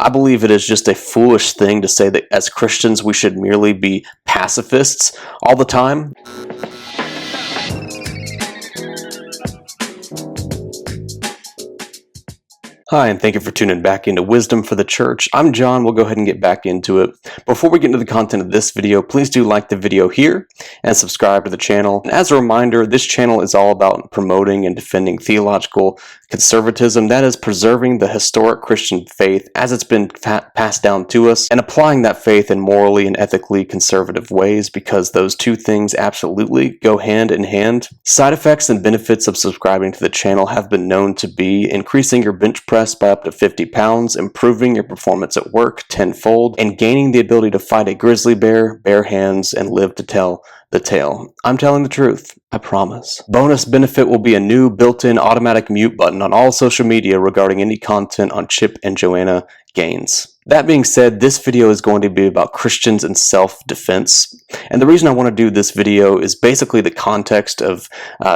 I believe it is just a foolish thing to say that as Christians we should merely be pacifists all the time. Hi, and thank you for tuning back into Wisdom for the Church. I'm John. We'll go ahead and get back into it. Before we get into the content of this video, please do like the video here and subscribe to the channel. And as a reminder, this channel is all about promoting and defending theological conservatism, that is, preserving the historic Christian faith as it's been passed down to us, and applying that faith in morally and ethically conservative ways, because those two things absolutely go hand in hand. Side effects and benefits of subscribing to the channel have been known to be increasing your bench press by up to 50 pounds, improving your performance at work tenfold, and gaining the ability to fight a grizzly bear, bare hands, and live to tell the tale. I'm telling the truth, I promise. Bonus benefit will be a new built-in automatic mute button on all social media regarding any content on Chip and Joanna Gaines. That being said, this video is going to be about Christians and self-defense. And the reason I want to do this video is basically the context of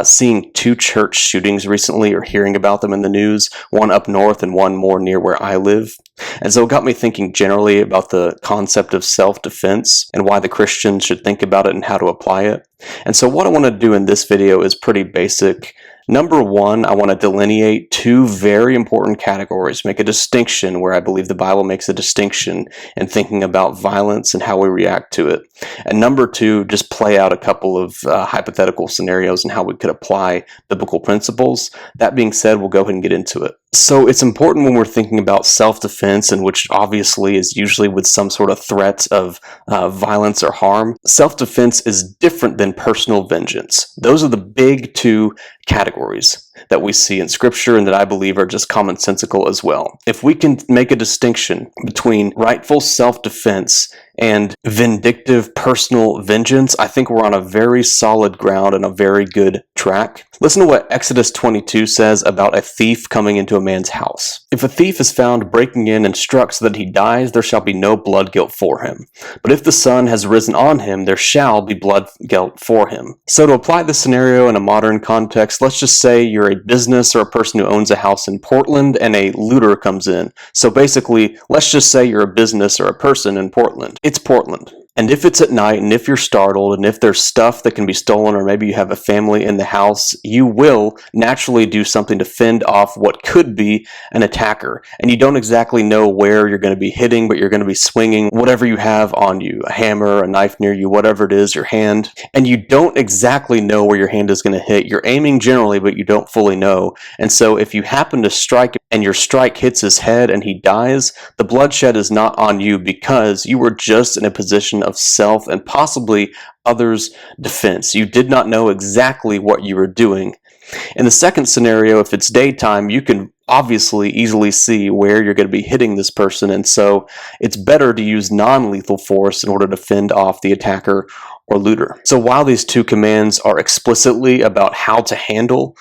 seeing two church shootings recently, or hearing about them in the news, one up north and one more near where I live. And so it got me thinking generally about the concept of self-defense and why the Christians should think about it and how to apply it. And so what I want to do in this video is pretty basic. Number one, I want to delineate two very important categories, make a distinction where I believe the Bible makes a distinction in thinking about violence and how we react to it. And number two, just play out a couple of hypothetical scenarios and how we could apply biblical principles. That being said, we'll go ahead and get into it. So it's important when we're thinking about self-defense, and which obviously is usually with some sort of threat of violence or harm. Self-defense is different than personal vengeance. Those are the big two categories that we see in Scripture and that I believe are just commonsensical as well. If we can make a distinction between rightful self-defense and vindictive personal vengeance, I think we're on a very solid ground and a very good track. Listen to what Exodus 22 says about a thief coming into a man's house. If a thief is found breaking in and struck so that he dies, there shall be no blood guilt for him. But if the sun has risen on him, there shall be blood guilt for him. So to apply this scenario in a modern context, let's just say you're a business or a person who owns a house in Portland and a looter comes in. So basically, let's just say you're a business or a person in Portland. It's Portland. And if it's at night, and if you're startled, and if there's stuff that can be stolen, or maybe you have a family in the house, you will naturally do something to fend off what could be an attacker. And you don't exactly know where you're going to be hitting, but you're going to be swinging whatever you have on you, a hammer, a knife near you, whatever it is, your hand. And you don't exactly know where your hand is going to hit. You're aiming generally, but you don't fully know. And so if you happen to strike and your strike hits his head and he dies, the bloodshed is not on you because you were just in a position of self and possibly others' defense. You did not know exactly what you were doing. In the second scenario, if it's daytime, you can obviously easily see where you're going to be hitting this person, and so it's better to use non-lethal force in order to fend off the attacker or looter. So while these two commands are explicitly about how to handle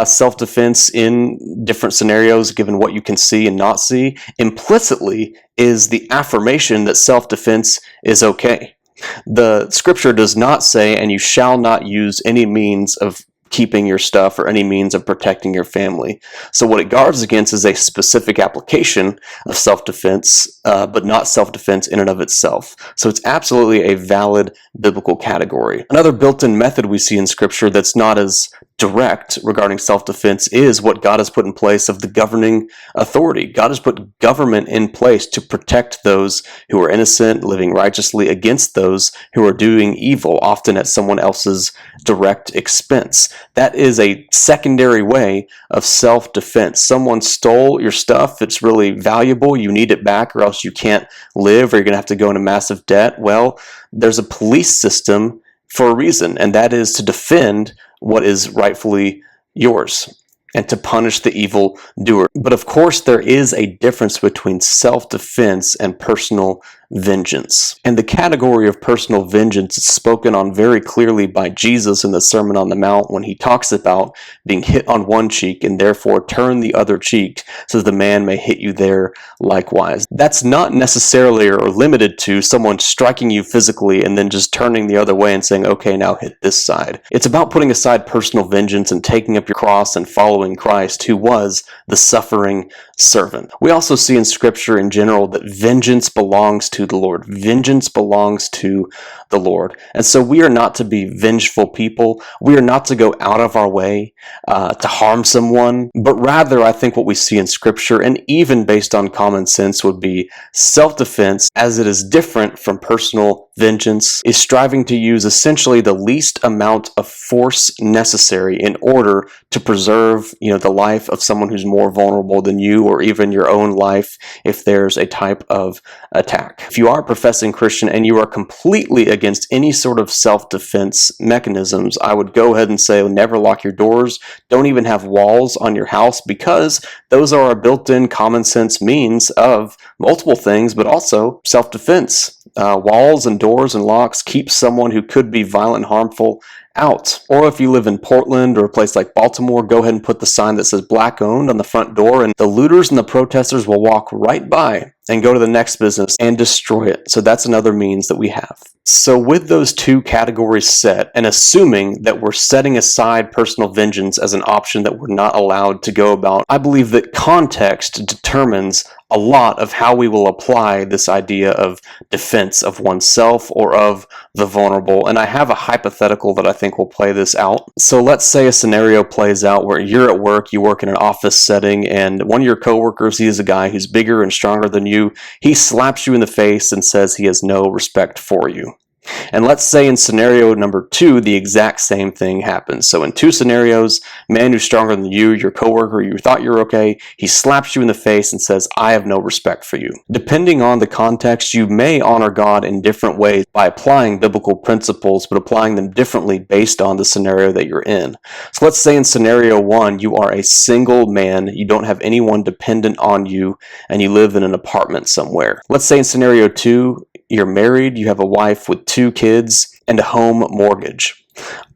self-defense in different scenarios, given what you can see and not see, implicitly is the affirmation that self-defense is okay. The Scripture does not say, and you shall not use any means of keeping your stuff or any means of protecting your family. So what it guards against is a specific application of self-defense, but not self-defense in and of itself. So it's absolutely a valid biblical category. Another built-in method we see in Scripture that's not as direct regarding self-defense is what God has put in place of the governing authority. God has put government in place to protect those who are innocent, living righteously, against those who are doing evil, often at someone else's direct expense. That is a secondary way of self-defense. Someone stole your stuff, it's really valuable, you need it back or else you can't live, or you're going to have to go into massive debt. Well, there's a police system for a reason, and that is to defend what is rightfully yours and to punish the evil doer. But of course, there is a difference between self-defense and personal vengeance. And the category of personal vengeance is spoken on very clearly by Jesus in the Sermon on the Mount when he talks about being hit on one cheek and therefore turn the other cheek so that the man may hit you there likewise. That's not necessarily or limited to someone striking you physically and then just turning the other way and saying, okay, now hit this side. It's about putting aside personal vengeance and taking up your cross and following Christ, who was the suffering servant. We also see in Scripture in general that vengeance belongs to the Lord. Vengeance belongs to the Lord. And so we are not to be vengeful people. We are not to go out of our way to harm someone, but rather I think what we see in Scripture, and even based on common sense, would be self-defense, as it is different from personal vengeance, is striving to use essentially the least amount of force necessary in order to preserve, the life of someone who's more vulnerable than you, or even your own life if there's a type of attack. If you are a professing Christian and you are completely against any sort of self-defense mechanisms, I would go ahead and say never lock your doors. Don't even have walls on your house, because those are a built-in common sense means of multiple things, but also self-defense. Walls and doors and locks keep someone who could be violent and harmful out. Or if you live in Portland or a place like Baltimore, go ahead and put the sign that says black owned on the front door, and the looters and the protesters will walk right by and go to the next business and destroy it. So that's another means that we have. So with those two categories set, and assuming that we're setting aside personal vengeance as an option that we're not allowed to go about, I believe that context determines a lot of how we will apply this idea of defense of oneself or of the vulnerable. And I have a hypothetical that I think will play this out. So let's say a scenario plays out where you're at work, you work in an office setting, and one of your coworkers, he is a guy who's bigger and stronger than you. He slaps you in the face and says he has no respect for you. And let's say in scenario number 2, the exact same thing happens. So in two scenarios, man who's stronger than you, your coworker, you thought you're okay, he slaps you in the face and says, I have no respect for you. Depending on the context, you may honor God in different ways by applying biblical principles, but applying them differently based on the scenario that you're in. So let's say in scenario 1, you are a single man, you don't have anyone dependent on you, and you live in an apartment somewhere. Let's say in scenario 2, you're married, you have a wife with 2 kids, and a home mortgage.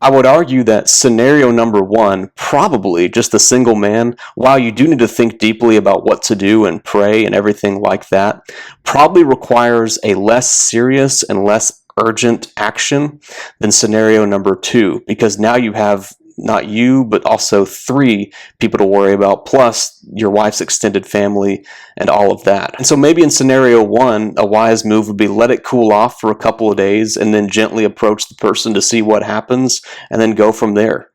I would argue that scenario number 1, probably just a single man, while you do need to think deeply about what to do and pray and everything like that, probably requires a less serious and less urgent action than scenario number 2, because now you have not you, but also 3 people to worry about, plus your wife's extended family and all of that. And so maybe in scenario 1, a wise move would be let it cool off for a couple of days and then gently approach the person to see what happens and then go from there.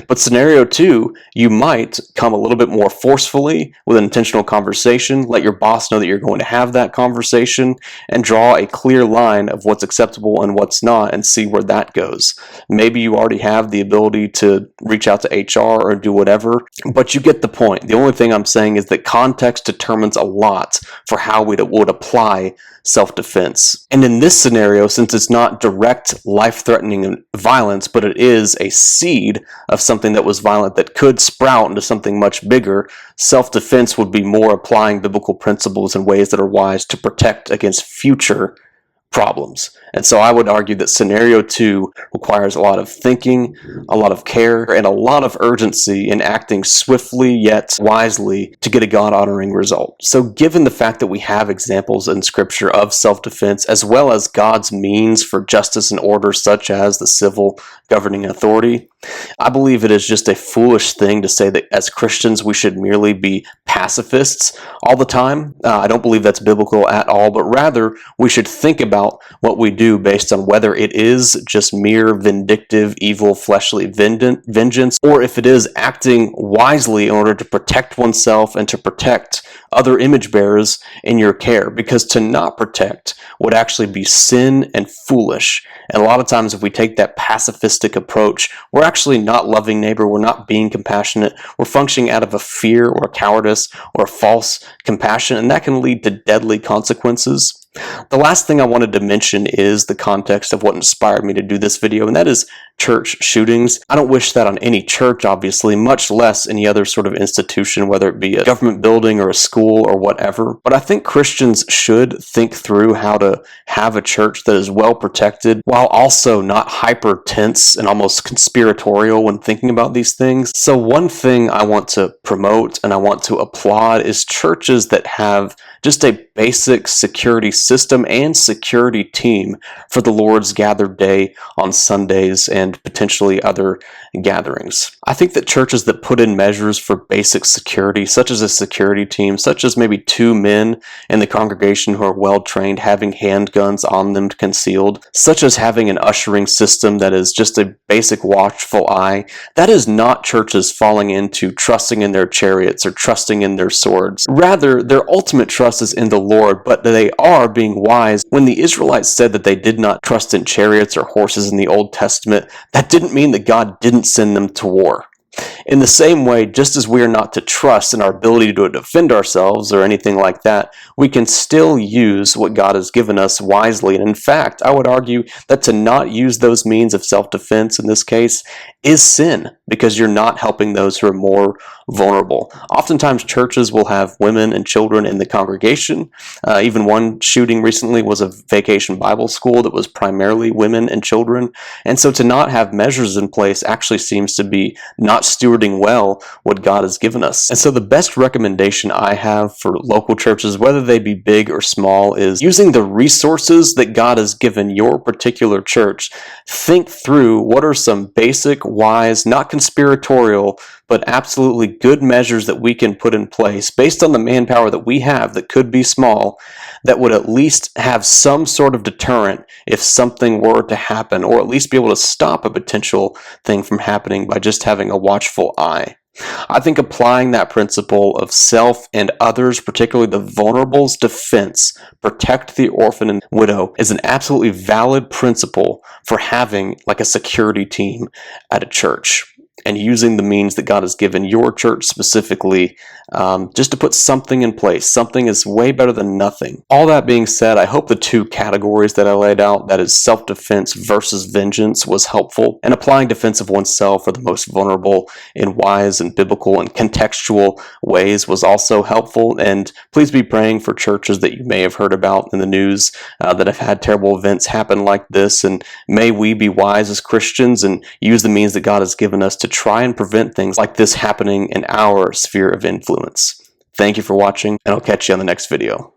But scenario 2, you might come a little bit more forcefully with an intentional conversation, let your boss know that you're going to have that conversation, and draw a clear line of what's acceptable and what's not, and see where that goes. Maybe you already have the ability to reach out to HR or do whatever, but you get the point. The only thing I'm saying is that context determines a lot for how we would apply self-defense. And in this scenario, since it's not direct life-threatening violence, but it is a seed of something that was violent that could sprout into something much bigger, self-defense would be more applying biblical principles in ways that are wise to protect against future problems. And so I would argue that scenario 2 requires a lot of thinking, a lot of care, and a lot of urgency in acting swiftly yet wisely to get a God-honoring result. So given the fact that we have examples in Scripture of self-defense, as well as God's means for justice and order, such as the civil governing authority, I believe it is just a foolish thing to say that as Christians we should merely be pacifists all the time. I don't believe that's biblical at all, but rather we should think about what we do based on whether it is just mere vindictive, evil, fleshly vengeance, or if it is acting wisely in order to protect oneself and to protect other image bearers in your care. Because to not protect would actually be sin and foolish. And a lot of times if we take that pacifistic approach, we're actually not loving neighbor, we're not being compassionate, we're functioning out of a fear or a cowardice or a false compassion, and that can lead to deadly consequences. The last thing I wanted to mention is the context of what inspired me to do this video, and that is church shootings. I don't wish that on any church, obviously, much less any other sort of institution, whether it be a government building or a school or whatever. But I think Christians should think through how to have a church that is well protected while also not hyper tense and almost conspiratorial when thinking about these things. So one thing I want to promote and I want to applaud is churches that have just a basic security system and security team for the Lord's gathered day on Sundays and potentially other gatherings. I think that churches that put in measures for basic security, such as a security team, such as maybe 2 men in the congregation who are well trained, having handguns on them concealed, such as having an ushering system that is just a basic watchful eye, that is not churches falling into trusting in their chariots or trusting in their swords. Rather, their ultimate trust is in the Lord, but they are being wise. When the Israelites said that they did not trust in chariots or horses in the Old Testament, that didn't mean that God didn't send them to war. In the same way, just as we are not to trust in our ability to defend ourselves or anything like that, we can still use what God has given us wisely. And in fact, I would argue that to not use those means of self-defense in this case is sin, because you're not helping those who are more vulnerable. Oftentimes, churches will have women and children in the congregation. Even one shooting recently was a vacation Bible school that was primarily women and children. And so to not have measures in place actually seems to be not stewarding well what God has given us. And so the best recommendation I have for local churches, whether they be big or small, is using the resources that God has given your particular church. Think through what are some basic, wise, not conspiratorial, but absolutely good measures that we can put in place based on the manpower that we have that could be small, that would at least have some sort of deterrent if something were to happen, or at least be able to stop a potential thing from happening by just having a watchful eye. I think applying that principle of self and others, particularly the vulnerable's defense, protect the orphan and widow, is an absolutely valid principle for having like a security team at a church, and using the means that God has given your church specifically just to put something in place. Something is way better than nothing. All that being said, I hope the 2 categories that I laid out, that is self-defense versus vengeance, was helpful, and applying defense of oneself for the most vulnerable in wise and biblical and contextual ways was also helpful. And please be praying for churches that you may have heard about in the news that have had terrible events happen like this, and may we be wise as Christians and use the means that God has given us to try and prevent things like this happening in our sphere of influence. Thank you for watching, and I'll catch you on the next video.